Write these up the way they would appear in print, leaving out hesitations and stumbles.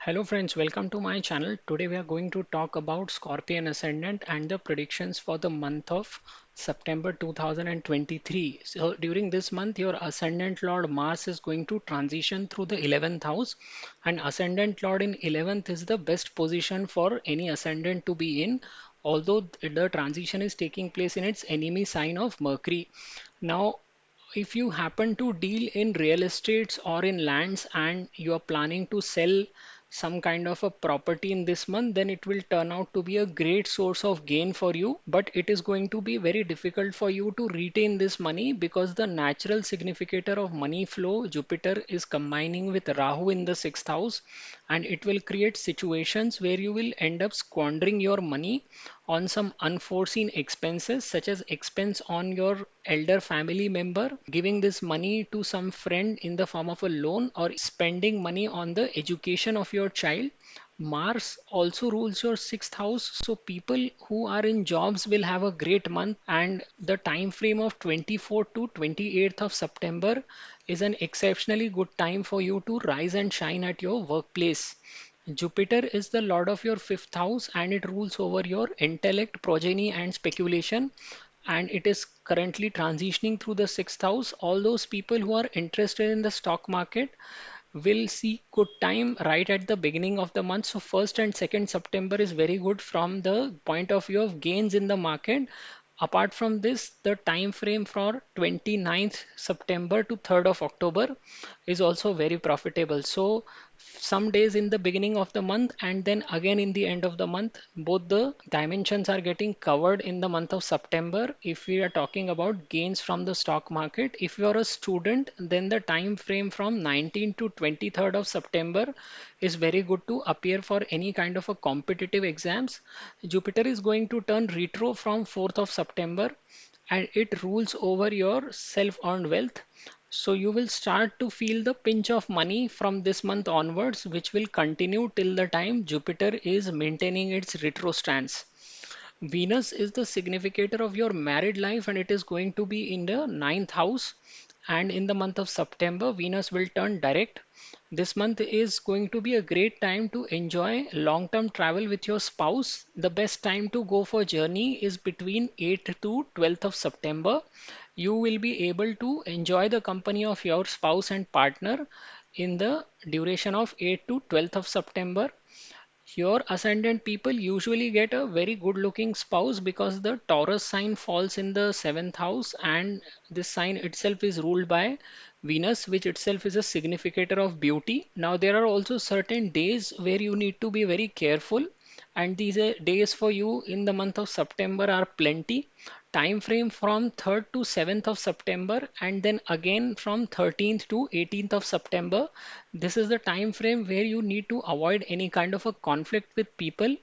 Hello friends, welcome to my channel. Today we are going to talk about Scorpion Ascendant and the predictions for the month of September 2023. So during this month, your Ascendant Lord Mars is going to transition through the 11th house, and Ascendant Lord in 11th is the best position for any Ascendant to be in, although the transition is taking place in its enemy sign of Mercury. Now, if you happen to deal in real estates or in lands and you are planning to sell some kind of a property in this month, then it will turn out to be a great source of gain for you. But it is going to be very difficult for you to retain this money because the natural significator of money flow, Jupiter, is combining with Rahu in the sixth house, and it will create situations where you will end up squandering your money on some unforeseen expenses, such as expense on your elder family member, giving this money to some friend in the form of a loan, or spending money on the education of your child. Mars also rules your sixth house, so people who are in jobs will have a great month, and the time frame of 24th to 28th of September is an exceptionally good time for you to rise and shine at your workplace. Jupiter is the lord of your fifth house and it rules over your intellect, progeny, and speculation. And it is currently transitioning through the sixth house. All those people who are interested in the stock market will see good time right at the beginning of the month. So, 1st and 2nd September is very good from the point of view of gains in the market. Apart from this, the time frame for 29th September to 3rd of October is also very profitable. So some days in the beginning of the month and then again in the end of the month, both the dimensions are getting covered in the month of September. If we are talking about gains from the stock market, if you are a student, then the time frame from 19th to 23rd of September is very good to appear for any kind of a competitive exams. Jupiter is going to turn retro from 4th of September, and it rules over your self-earned wealth. So you will start to feel the pinch of money from this month onwards, which will continue till the time Jupiter is maintaining its retro stance. Venus is the significator of your married life and it is going to be in the ninth house. And in the month of September, Venus will turn direct. This month is going to be a great time to enjoy long term travel with your spouse. The best time to go for journey is between 8th to 12th of September. You will be able to enjoy the company of your spouse and partner in the duration of 8th to 12th of September. Your ascendant people usually get a very good looking spouse because the Taurus sign falls in the seventh house, and this sign itself is ruled by Venus, which itself is a significator of beauty. Now, there are also certain days where you need to be very careful, and these days for you in the month of September are plenty. Time frame from 3rd to 7th of September, and then again from 13th to 18th of September. This is the time frame where you need to avoid any kind of a conflict with people.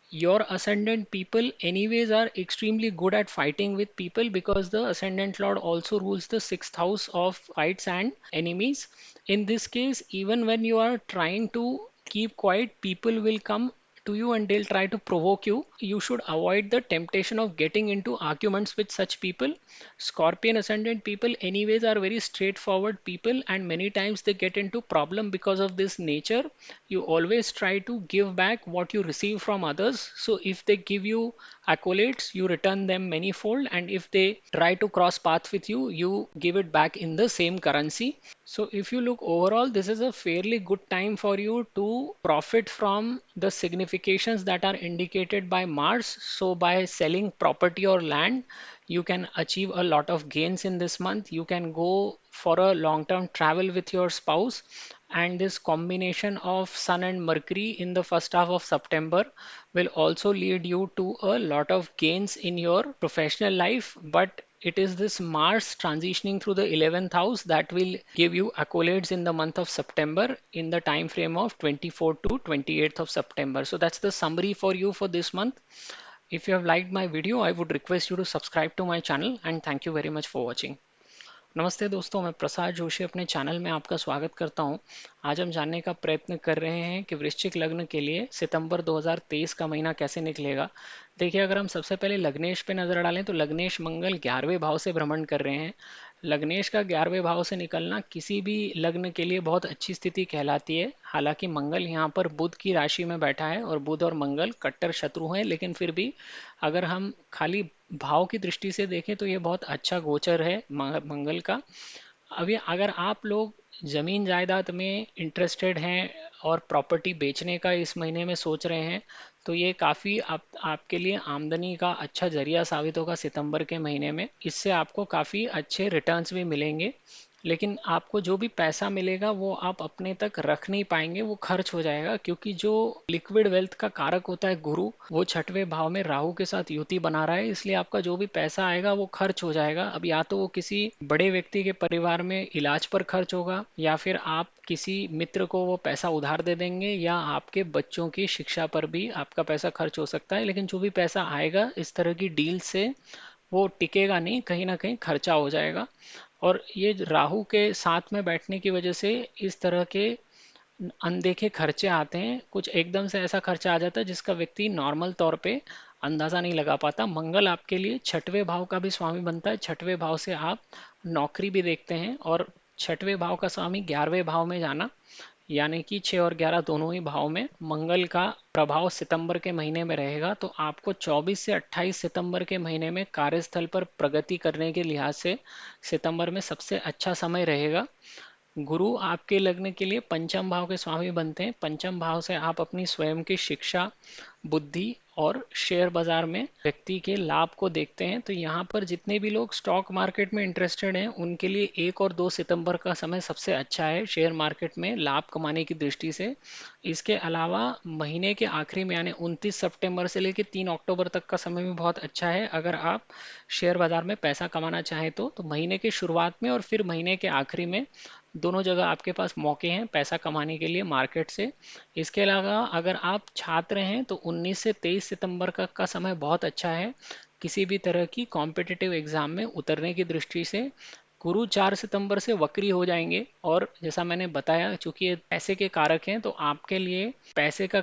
Your ascendant people anyways are extremely good at fighting with people because the ascendant lord also rules the sixth house of fights and enemies. In this case, even when you are trying to keep quiet, people will come to you and they'll try to provoke you. You should avoid the temptation of getting into arguments with such people. Scorpion ascendant people anyways are very straightforward people, and many times they get into problem because of this nature. You always try to give back what you receive from others. So if they give you accolades, you return them manyfold, and if they try to cross path with you, you give it back in the same currency. So if you look overall, this is a fairly good time for you to profit from the significations that are indicated by Mars. So by selling property or land, you can achieve a lot of gains in this month. You can go for a long-term travel with your spouse, and this combination of Sun and Mercury in the first half of September will also lead you to a lot of gains in your professional life. But it is this Mars transitioning through the 11th house that will give you accolades in the month of September in the time frame of 24th to 28th of September. So that's the summary for you for this month. If you have liked my video, I would request you to subscribe to my channel, and thank you very much for watching. नमस्ते दोस्तों, मैं प्रसाद जोशी अपने channel में आपका स्वागत करता हूं। आज हम जानने का प्रयत्न कर रहे हैं कि वृश्चिक लग्न के लिए सितंबर 2023 का महीना कैसे निकलेगा। देखिए, अगर हम सबसे पहले लग्नेश पे नज़र डालें तो लग्नेश मंगल 11वें भाव से भ्रमण कर रहे हैं। लग्नेश का 11वें भाव से निकलना किसी भी लग्न के लिए बहुत अच्छी स्थिति कहलाती है। हालांकि मंगल यहाँ पर बुध की राशि में बैठा है और बुध और मंगल कट्टर शत्रु हैं, लेकिन फिर भी अगर हम खाली भाव की दृष्टि से देखें तो ये बहुत अच्छा गोचर है मंगल का। अभी अगर आप लोग जमीन जायदाद में इंटरेस्टेड हैं और प्रॉपर्टी बेचने का इस महीने में सोच रहे हैं, तो ये काफ़ी आपके लिए आमदनी का अच्छा जरिया साबित होगा सितंबर के महीने में। इससे आपको काफ़ी अच्छे रिटर्न्स भी मिलेंगे, लेकिन आपको जो भी पैसा मिलेगा वो आप अपने तक रख नहीं पाएंगे, वो खर्च हो जाएगा, क्योंकि जो लिक्विड वेल्थ का कारक होता है गुरु, वो छठवें भाव में राहु के साथ युति बना रहा है। इसलिए आपका जो भी पैसा आएगा वो खर्च हो जाएगा। अब या तो वो किसी बड़े व्यक्ति के परिवार में इलाज पर खर्च होगा, या फिर आप किसी मित्र को वो पैसा उधार दे देंगे, या आपके बच्चों की शिक्षा पर भी आपका पैसा खर्च हो सकता है। लेकिन जो भी पैसा आएगा इस तरह की डील से वो टिकेगा नहीं, कहीं ना कहीं खर्चा हो जाएगा। और ये राहु के साथ में बैठने की वजह से इस तरह के अनदेखे खर्चे आते हैं। कुछ एकदम से ऐसा खर्चा आ जाता है जिसका व्यक्ति नॉर्मल तौर पे अंदाजा नहीं लगा पाता। मंगल आपके लिए छठवें भाव का भी स्वामी बनता है। छठवें भाव से आप नौकरी भी देखते हैं, और छठवें भाव का स्वामी 11वें भाव में जाना, यानी कि 6 और 11 दोनों ही भाव में मंगल का प्रभाव सितंबर के महीने में रहेगा। तो आपको 24 से 28 सितंबर के महीने में कार्यस्थल पर प्रगति करने के लिहाज से सितंबर में सबसे अच्छा समय रहेगा। गुरु आपके लग्न के लिए पंचम भाव के स्वामी बनते हैं। पंचम भाव से आप अपनी स्वयं की शिक्षा, बुद्धि और शेयर बाजार में व्यक्ति के लाभ को देखते हैं। तो यहाँ पर जितने भी लोग स्टॉक मार्केट में इंटरेस्टेड हैं उनके लिए 1 और 2 सितंबर का समय सबसे अच्छा है शेयर मार्केट में लाभ कमाने की दृष्टि से। इसके अलावा महीने के आखिरी में यानी 29 सितंबर से लेकर 3 अक्टूबर तक का समय भी बहुत अच्छा है अगर आप शेयर बाजार में पैसा कमाना चाहें तो महीने के शुरुआत में और फिर महीने के आखिरी में दोनों जगह आपके पास मौके हैं पैसा कमाने के लिए मार्केट से। इसके अलावा अगर आप छात्र हैं तो 19 से 23 सितंबर का समय बहुत अच्छा है किसी भी तरह की कॉम्पिटिटिव एग्जाम में उतरने की दृष्टि से। गुरु 4 सितंबर से वक्री हो जाएंगे, और जैसा मैंने बताया चूंकि ये पैसे के कारक हैं तो आपके लिए पैसे का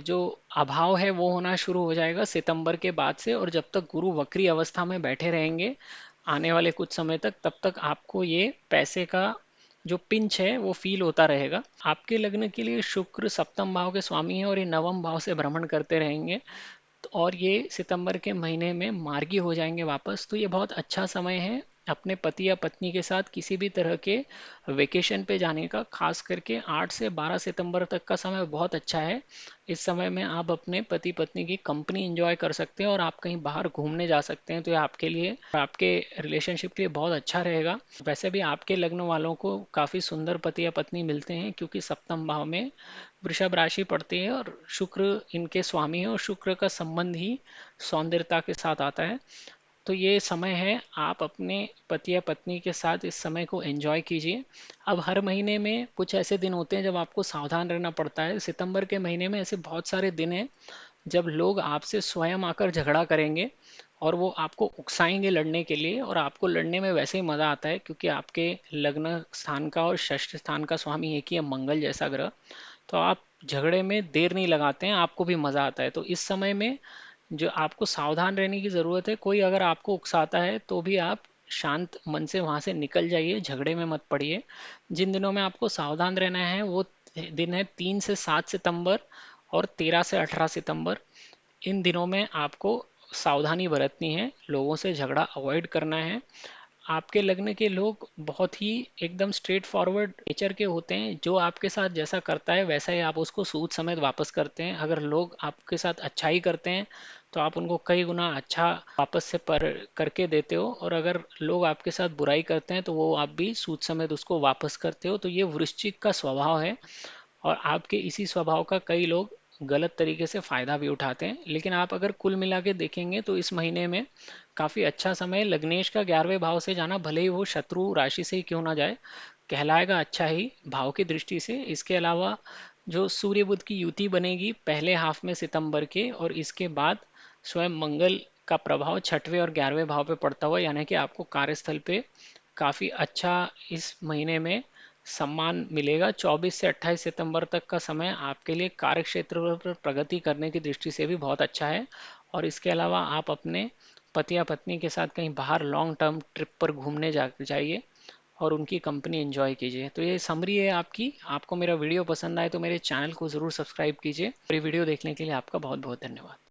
जो अभाव है वो होना शुरू हो जाएगा सितंबर के बाद से। और जब तक गुरु वक्री अवस्था में बैठे रहेंगे आने वाले कुछ समय तक, तब तक आपको ये पैसे का जो पिंच है वो फील होता रहेगा। आपके लग्न के लिए शुक्र सप्तम भाव के स्वामी है और ये नवम भाव से भ्रमण करते रहेंगे, और ये सितंबर के महीने में मार्गी हो जाएंगे वापस। तो ये बहुत अच्छा समय है अपने पति या पत्नी के साथ किसी भी तरह के वेकेशन पे जाने का। खास करके 8 से 12 सितंबर तक का समय बहुत अच्छा है। इस समय में आप अपने पति पत्नी की कंपनी एंजॉय कर सकते हैं और आप कहीं बाहर घूमने जा सकते हैं, तो ये आपके लिए आपके रिलेशनशिप के लिए बहुत अच्छा रहेगा। वैसे भी आपके लग्न वालों को काफ़ी सुंदर पति या पत्नी मिलते हैं, क्योंकि सप्तम भाव में वृषभ राशि पड़ती है और शुक्र इनके स्वामी है, और शुक्र का संबंध ही सौंदर्यता के साथ आता है। तो ये समय है आप अपने पति या पत्नी के साथ इस समय को एंजॉय कीजिए। अब हर महीने में कुछ ऐसे दिन होते हैं जब आपको सावधान रहना पड़ता है। सितंबर के महीने में ऐसे बहुत सारे दिन हैं जब लोग आपसे स्वयं आकर झगड़ा करेंगे और वो आपको उकसाएंगे लड़ने के लिए, और आपको लड़ने में वैसे ही मज़ा आता है क्योंकि आपके लग्न स्थान का और षष्ठ स्थान का स्वामी एक ही है, मंगल जैसा ग्रह। तो आप झगड़े में देर नहीं लगाते हैं, आपको भी मज़ा आता है। तो इस समय में जो आपको सावधान रहने की ज़रूरत है। कोई अगर आपको उकसाता है तो भी आप शांत मन से वहाँ से निकल जाइए, झगड़े में मत पड़िए। जिन दिनों में आपको सावधान रहना है वो दिन है 3 से 7 सितंबर और 13 से 18 सितंबर। इन दिनों में आपको सावधानी बरतनी है, लोगों से झगड़ा अवॉइड करना है। आपके लगने के लोग बहुत ही एकदम स्ट्रेट फॉरवर्ड नेचर के होते हैं, जो आपके साथ जैसा करता है वैसा ही आप उसको सूद समेत वापस करते हैं। अगर लोग आपके साथ अच्छा ही करते हैं तो आप उनको कई गुना अच्छा वापस से पर करके देते हो, और अगर लोग आपके साथ बुराई करते हैं तो वो आप भी सूद समेत उसको वापस करते हो। तो ये वृश्चिक का स्वभाव है, और आपके इसी स्वभाव का कई लोग गलत तरीके से फायदा भी उठाते हैं। लेकिन आप अगर कुल मिला के देखेंगे तो इस महीने में काफी अच्छा समय है। लग्नेश का 11वें भाव से जाना, भले ही वो शत्रु राशि से ही क्यों ना जाए, कहलाएगा अच्छा ही भाव की दृष्टि से। इसके अलावा जो सूर्य बुध की युति बनेगी पहले हाफ में सितंबर के, और इसके बाद स्वयं मंगल का प्रभाव छठवें और 11वें भाव पे पड़ता हुआ, यानी कि आपको कार्यस्थल पे काफी अच्छा इस महीने में सम्मान मिलेगा। 24 से 28 सितंबर तक का समय आपके लिए कार्य क्षेत्र पर प्रगति करने की दृष्टि से भी बहुत अच्छा है। और इसके अलावा आप अपने पति या पत्नी के साथ कहीं बाहर लॉन्ग टर्म ट्रिप पर घूमने जा जाइए और उनकी कंपनी एंजॉय कीजिए। तो ये समरी है आपकी। आपको मेरा वीडियो पसंद आए तो मेरे चैनल को ज़रूर सब्सक्राइब कीजिए। और ये वीडियो देखने के लिए आपका बहुत बहुत धन्यवाद।